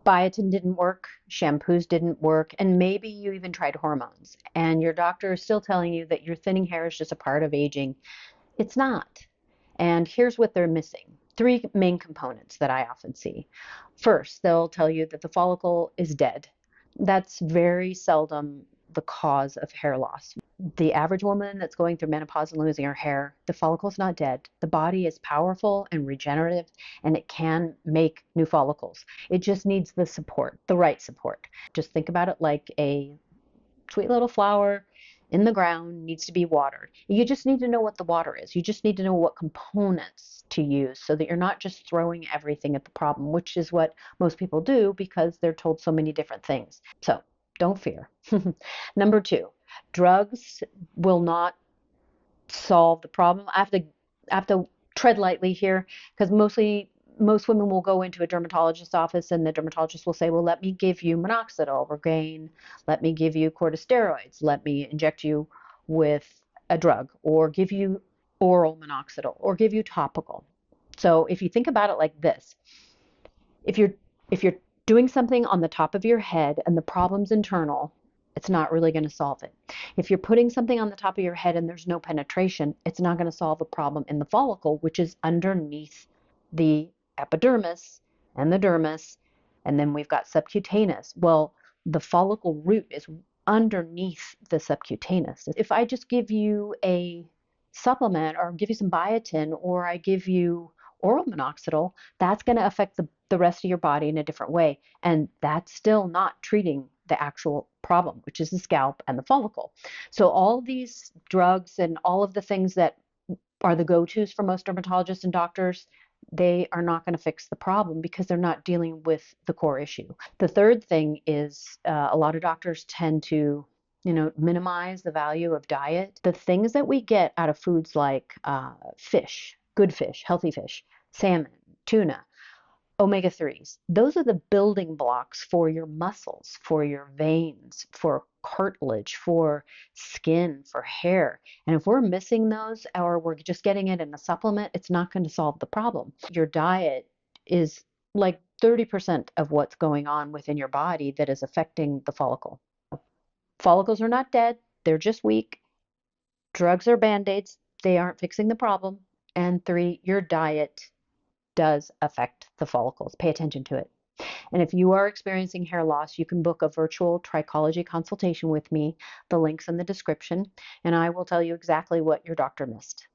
biotin didn't work, shampoos didn't work, and maybe you even tried hormones, and your doctor is still telling you that your thinning hair is just a part of aging. It's not. And here's what they're missing. Three main components that I often see. First, they'll tell you that the follicle is dead. That's very seldom the cause of hair loss. The average woman that's going through menopause and losing her hair, the follicle's not dead. The body is powerful and regenerative, and it can make new follicles. It just needs the support, the right support. Just think about it like a sweet little flower in the ground needs to be watered. You just need to know what the water is. You just need to know what components to use so that you're not just throwing everything at the problem, which is what most people do because they're told so many different things. So don't fear. Number two, drugs will not solve the problem. I have to tread lightly here because most women will go into a dermatologist's office and the dermatologist will say, well, let me give you minoxidil, Rogaine, let me give you corticosteroids, let me inject you with a drug, or give you oral minoxidil, or give you topical. So if you think about it like this, if you're doing something on the top of your head and the problem's internal, it's not really going to solve it. If you're putting something on the top of your head and there's no penetration, it's not going to solve a problem in the follicle, which is underneath the epidermis and the dermis, and then we've got subcutaneous. Well, the follicle root is underneath the subcutaneous. If I just give you a supplement or give you some biotin or I give you oral minoxidil, that's going to affect the rest of your body in a different way. And that's still not treating the actual problem, which is the scalp and the follicle. So all these drugs and all of the things that are the go-tos for most dermatologists and doctors, they are not going to fix the problem because they're not dealing with the core issue. The third thing is a lot of doctors tend to minimize the value of diet. The things that we get out of foods like fish, good fish, healthy fish, salmon, tuna, omega-3s, those are the building blocks for your muscles, for your veins, for cartilage, for skin, for hair. And if we're missing those or we're just getting it in a supplement, it's not going to solve the problem. Your diet is like 30% of what's going on within your body that is affecting the follicle. Follicles are not dead, they're just weak. Drugs are band-aids, they aren't fixing the problem. And three, your diet does affect the follicles. Pay attention to it. And if you are experiencing hair loss, you can book a virtual trichology consultation with me. The link's in the description, and I will tell you exactly what your doctor missed.